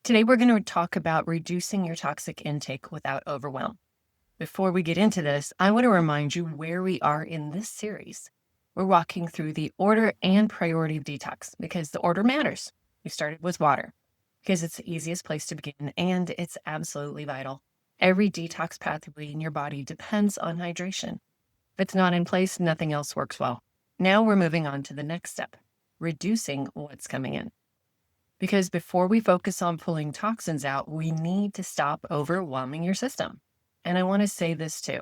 Today, we're going to talk about reducing your toxic intake without overwhelm. Before we get into this, I want to remind you where we are in this series. We're walking through the order and priority of detox because the order matters. We started with water because it's the easiest place to begin and it's absolutely vital. Every detox pathway in your body depends on hydration. If it's not in place, nothing else works well. Now we're moving on to the next step, reducing what's coming in. Because before we focus on pulling toxins out, we need to stop overwhelming your system. And I want to say this too.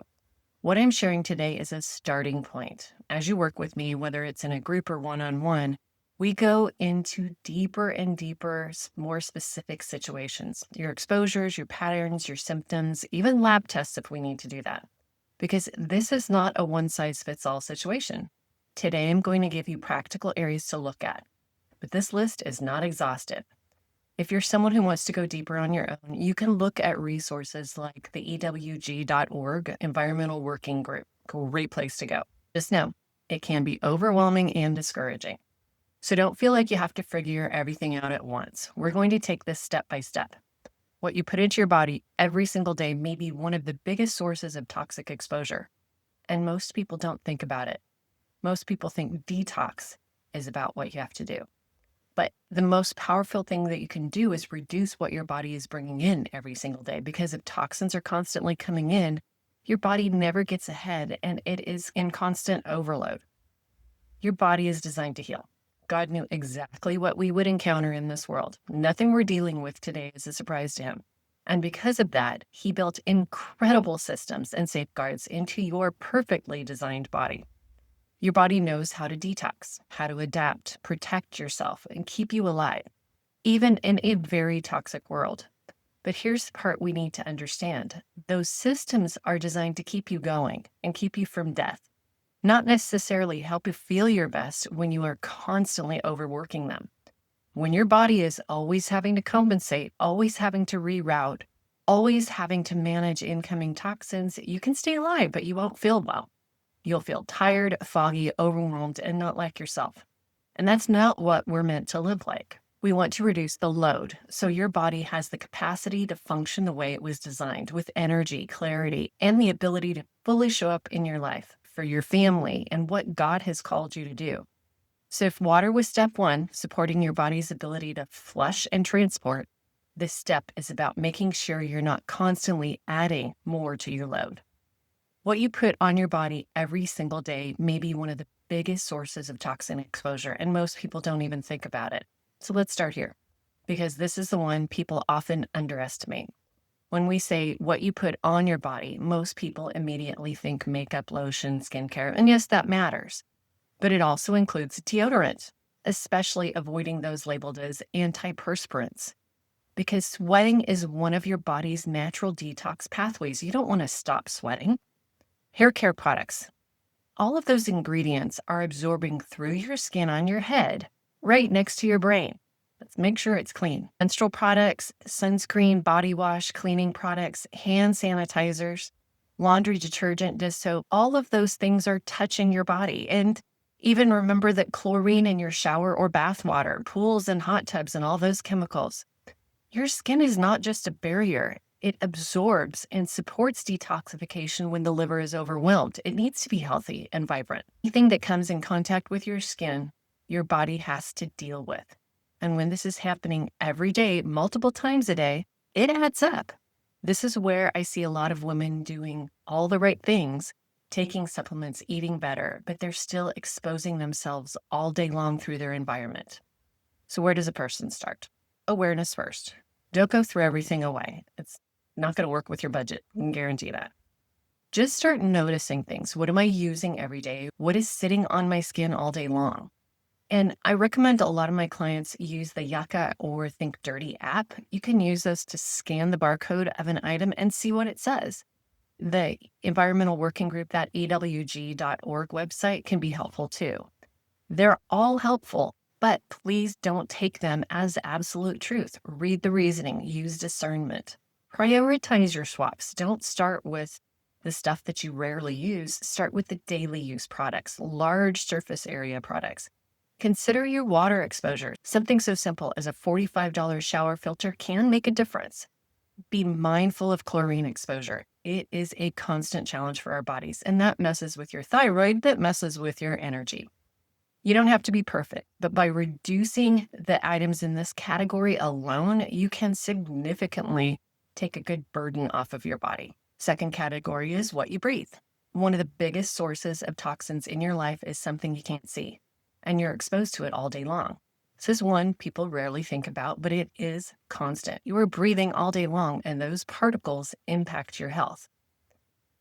What I'm sharing today is a starting point. As you work with me, whether it's in a group or one-on-one, we go into deeper and deeper, more specific situations, your exposures, your patterns, your symptoms, even lab tests if we need to do that. Because this is not a one-size-fits-all situation. Today, I'm going to give you practical areas to look at. But this list is not exhaustive. If you're someone who wants to go deeper on your own, you can look at resources like the ewg.org Environmental Working Group. Great place to go. Just know it can be overwhelming and discouraging. So don't feel like you have to figure everything out at once. We're going to take this step by step. What you put into your body every single day may be one of the biggest sources of toxic exposure. And most people don't think about it. Most people think detox is about what you have to do. But the most powerful thing that you can do is reduce what your body is bringing in every single day, because if toxins are constantly coming in, your body never gets ahead and it is in constant overload. Your body is designed to heal. God knew exactly what we would encounter in this world. Nothing we're dealing with today is a surprise to him. And because of that, he built incredible systems and safeguards into your perfectly designed body. Your body knows how to detox, how to adapt, protect yourself, and keep you alive, even in a very toxic world. But here's the part we need to understand. Those systems are designed to keep you going and keep you from death, not necessarily help you feel your best when you are constantly overworking them. When your body is always having to compensate, always having to reroute, always having to manage incoming toxins, you can stay alive, but you won't feel well. You'll feel tired, foggy, overwhelmed, and not like yourself. And that's not what we're meant to live like. We want to reduce the load so your body has the capacity to function the way it was designed, with energy, clarity, and the ability to fully show up in your life, for your family, and what God has called you to do. So if water was step one, supporting your body's ability to flush and transport, this step is about making sure you're not constantly adding more to your load. What you put on your body every single day may be one of the biggest sources of toxin exposure, and most people don't even think about it. So let's start here, because this is the one people often underestimate. When we say what you put on your body, most people immediately think makeup, lotion, skincare, and yes, that matters. But it also includes deodorant, especially avoiding those labeled as antiperspirants, because sweating is one of your body's natural detox pathways. You don't want to stop sweating. Hair care products. All of those ingredients are absorbing through your skin on your head, right next to your brain. Let's make sure it's clean. Menstrual products, sunscreen, body wash, cleaning products, hand sanitizers, laundry detergent, dish soap, all of those things are touching your body. And even remember that chlorine in your shower or bath water, pools and hot tubs and all those chemicals. Your skin is not just a barrier. It absorbs and supports detoxification when the liver is overwhelmed. It needs to be healthy and vibrant. Anything that comes in contact with your skin, your body has to deal with. And when this is happening every day, multiple times a day, it adds up. This is where I see a lot of women doing all the right things, taking supplements, eating better, but they're still exposing themselves all day long through their environment. So where does a person start? Awareness first. Don't go throw everything away. It's not going to work with your budget. I can guarantee that. Just start noticing things. What am I using every day? What is sitting on my skin all day long? And I recommend a lot of my clients use the Yucca or Think Dirty app. You can use those to scan the barcode of an item and see what it says. The Environmental Working Group, that ewg.org website, can be helpful too. They're all helpful, but please don't take them as absolute truth. Read the reasoning, use discernment. Prioritize your swaps. Don't start with the stuff that you rarely use. Start with the daily use products, large surface area products. Consider your water exposure. Something so simple as a $45 shower filter can make a difference. Be mindful of chlorine exposure. It is a constant challenge for our bodies, and that messes with your thyroid, that messes with your energy. You don't have to be perfect, but by reducing the items in this category alone, you can significantly take a good burden off of your body. Second category is what you breathe. One of the biggest sources of toxins in your life is something you can't see, and you're exposed to it all day long. This is one people rarely think about, but it is constant. You are breathing all day long, and those particles impact your health.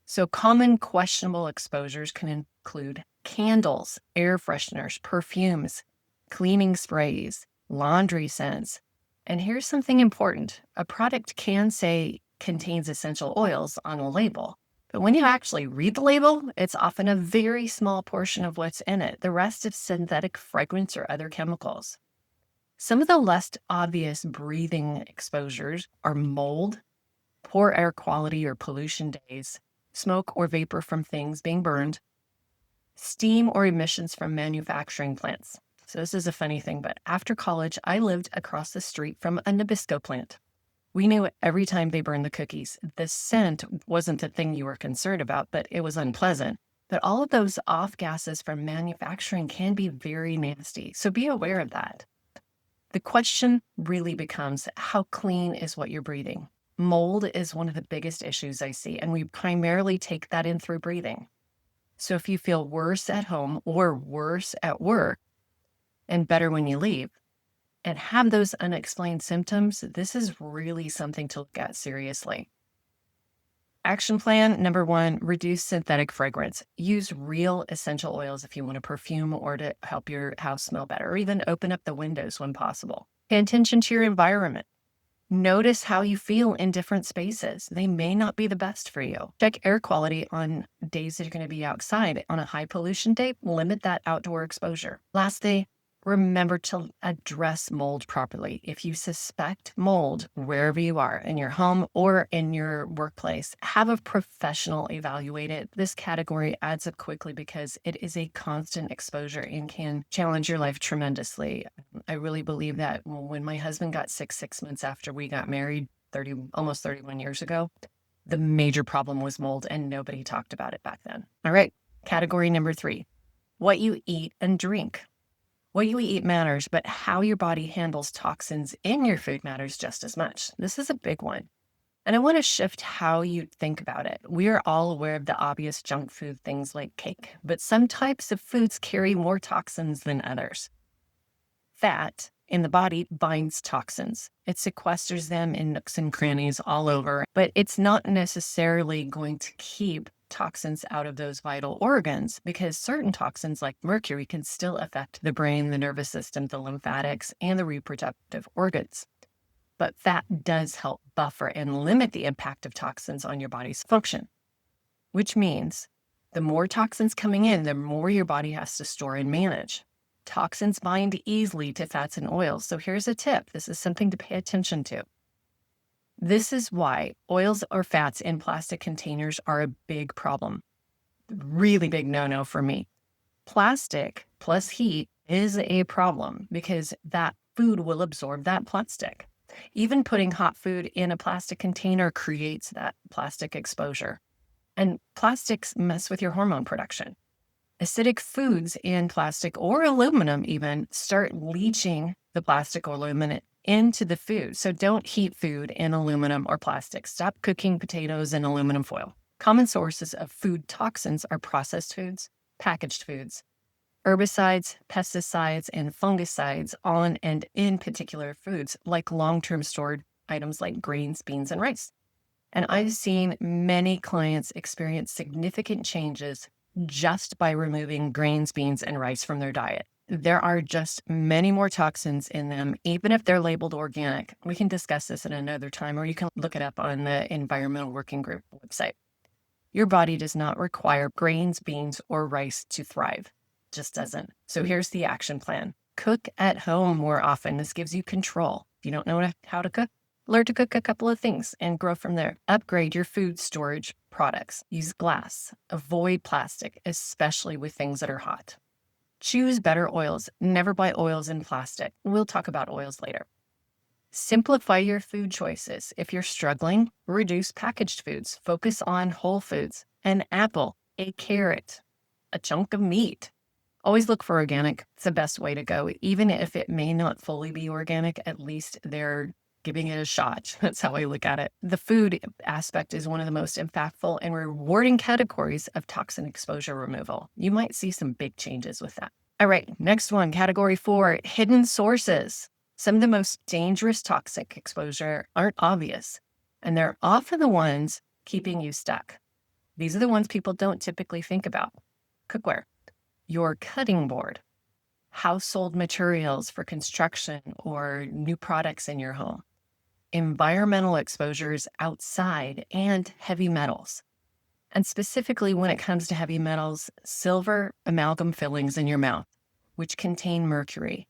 So common questionable exposures can include candles, air fresheners, perfumes, cleaning sprays, laundry scents. And here's something important. A product can say contains essential oils on a label, but when you actually read the label, it's often a very small portion of what's in it. The rest is synthetic fragrance or other chemicals. Some of the less obvious breathing exposures are mold, poor air quality or pollution days, smoke or vapor from things being burned, steam or emissions from manufacturing plants. So this is a funny thing, but after college, I lived across the street from a Nabisco plant. We knew every time they burned the cookies, the scent wasn't the thing you were concerned about, but it was unpleasant. But all of those off gases from manufacturing can be very nasty. So be aware of that. The question really becomes, how clean is what you're breathing? Mold is one of the biggest issues I see, and we primarily take that in through breathing. So if you feel worse at home or worse at work and better when you leave and have those unexplained symptoms, this is really something to look at seriously. Action plan number 1, reduce synthetic fragrance. Use real essential oils if you want to perfume or to help your house smell better, or even open up the windows when possible. Pay attention to your environment. Notice how you feel in different spaces. They may not be the best for you. Check air quality on days that you're going to be outside. On a high pollution day, limit that outdoor exposure. Lastly, remember to address mold properly. If you suspect mold wherever you are, in your home or in your workplace, have a professional evaluate it. This category adds up quickly because it is a constant exposure and can challenge your life tremendously. I really believe that when my husband got sick 6 months after we got married, almost 31 years ago, the major problem was mold and nobody talked about it back then. All right, category number 3, what you eat and drink. What you eat matters, but how your body handles toxins in your food matters just as much. This is a big one. And I want to shift how you think about it. We are all aware of the obvious junk food things like cake, but some types of foods carry more toxins than others. Fat in the body binds toxins. It sequesters them in nooks and crannies all over, but it's not necessarily going to keep toxins out of those vital organs because certain toxins like mercury can still affect the brain, the nervous system, the lymphatics, and the reproductive organs. But fat does help buffer and limit the impact of toxins on your body's function, which means the more toxins coming in, the more your body has to store and manage. Toxins bind easily to fats and oils. So here's a tip. This is something to pay attention to. This is why oils or fats in plastic containers are a big problem. Really big no-no for me. Plastic plus heat is a problem because that food will absorb that plastic. Even putting hot food in a plastic container creates that plastic exposure. And plastics mess with your hormone production. Acidic foods in plastic or aluminum even start leaching the plastic or aluminum into the food. So don't heat food in aluminum or plastic. Stop cooking potatoes in aluminum foil. Common sources of food toxins are processed foods, packaged foods, herbicides, pesticides, and fungicides on and in particular foods like long-term stored items like grains, beans, and rice. And I've seen many clients experience significant changes just by removing grains, beans, and rice from their diet. There are just many more toxins in them, even if they're labeled organic. We can discuss this at another time, or you can look it up on the Environmental Working Group website. Your body does not require grains, beans, or rice to thrive. It just doesn't. So here's the action plan. Cook at home more often. This gives you control. If you don't know how to cook, learn to cook a couple of things and grow from there. Upgrade your food storage products. Use glass. Avoid plastic, especially with things that are hot. Choose better oils. Never buy oils in plastic. We'll talk about oils later. Simplify your food choices. If you're struggling, reduce packaged foods. Focus on whole foods, an apple, a carrot, a chunk of meat. Always look for organic. It's the best way to go. Even if it may not fully be organic, at least they're giving it a shot. That's how I look at it. The food aspect is one of the most impactful and rewarding categories of toxin exposure removal. You might see some big changes with that. All right, next one, category 4, hidden sources. Some of the most dangerous toxic exposure aren't obvious, and they're often the ones keeping you stuck. These are the ones people don't typically think about. Cookware, your cutting board, household materials for construction or new products in your home, environmental exposures outside, and heavy metals. And specifically when it comes to heavy metals, silver amalgam fillings in your mouth, which contain mercury.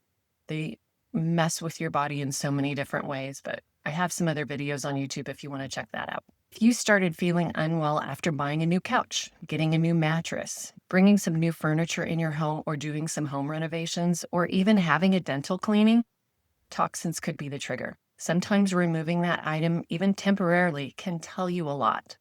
They mess with your body in so many different ways, but I have some other videos on YouTube if you want to check that out. If you started feeling unwell after buying a new couch, getting a new mattress, bringing some new furniture in your home, or doing some home renovations, or even having a dental cleaning, toxins could be the trigger. Sometimes removing that item, even temporarily, can tell you a lot.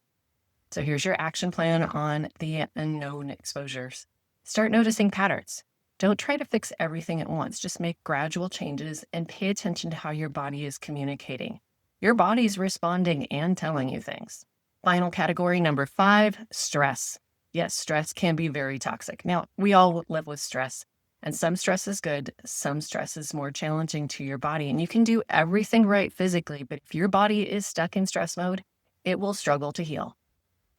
So here's your action plan on the unknown exposures. Start noticing patterns. Don't try to fix everything at once. Just make gradual changes and pay attention to how your body is communicating. Your body's responding and telling you things. Final category, number 5, stress. Yes, stress can be very toxic. Now, we all live with stress, and some stress is good, some stress is more challenging to your body, and you can do everything right physically, but if your body is stuck in stress mode, it will struggle to heal.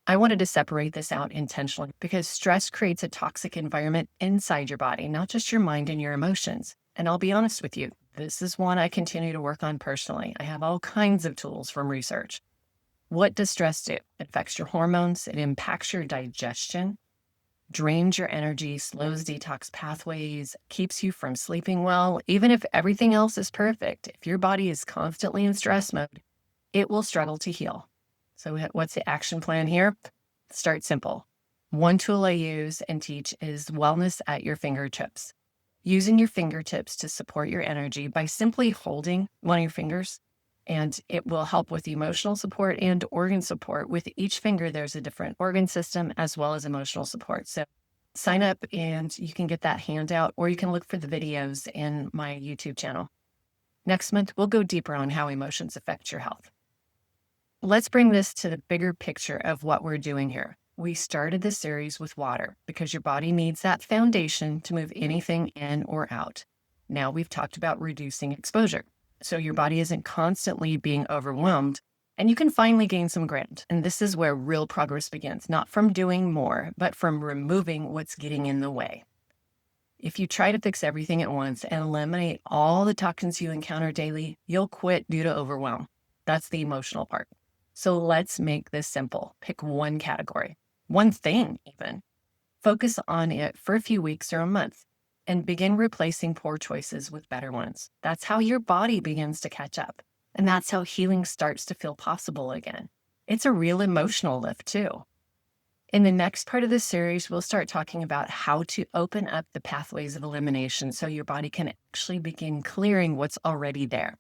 I wanted to separate this out intentionally because stress creates a toxic environment inside your body, not just your mind and your emotions. And I'll be honest with you, this is one I continue to work on personally. I have all kinds of tools from research. What does stress do? It affects your hormones, it impacts your digestion, drains your energy, slows detox pathways, keeps you from sleeping well. Even if everything else is perfect, if your body is constantly in stress mode, it will struggle to heal. So what's the action plan here? Start simple. One tool I use and teach is wellness at your fingertips. Using your fingertips to support your energy by simply holding one of your fingers, and it will help with emotional support and organ support. With each finger, there's a different organ system as well as emotional support. So sign up and you can get that handout, or you can look for the videos in my YouTube channel. Next month, we'll go deeper on how emotions affect your health. Let's bring this to the bigger picture of what we're doing here. We started this series with water because your body needs that foundation to move anything in or out. Now we've talked about reducing exposure, so your body isn't constantly being overwhelmed, and you can finally gain some ground. And this is where real progress begins, not from doing more, but from removing what's getting in the way. If you try to fix everything at once and eliminate all the toxins you encounter daily, you'll quit due to overwhelm. That's the emotional part. So let's make this simple. Pick one category, one thing even. Focus on it for a few weeks or a month and begin replacing poor choices with better ones. That's how your body begins to catch up. And that's how healing starts to feel possible again. It's a real emotional lift too. In the next part of this series, we'll start talking about how to open up the pathways of elimination so your body can actually begin clearing what's already there.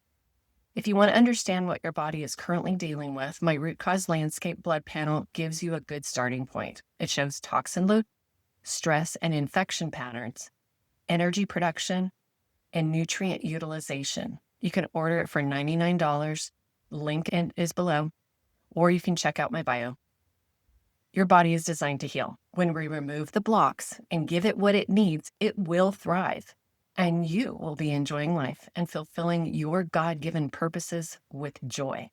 If you want to understand what your body is currently dealing with, my root cause landscape blood panel gives you a good starting point. It shows toxin load, stress and infection patterns, energy production, and nutrient utilization. You can order it for $99. Link is below, or you can check out my bio. Your body is designed to heal. When we remove the blocks and give it what it needs, it will thrive. And you will be enjoying life and fulfilling your God-given purposes with joy.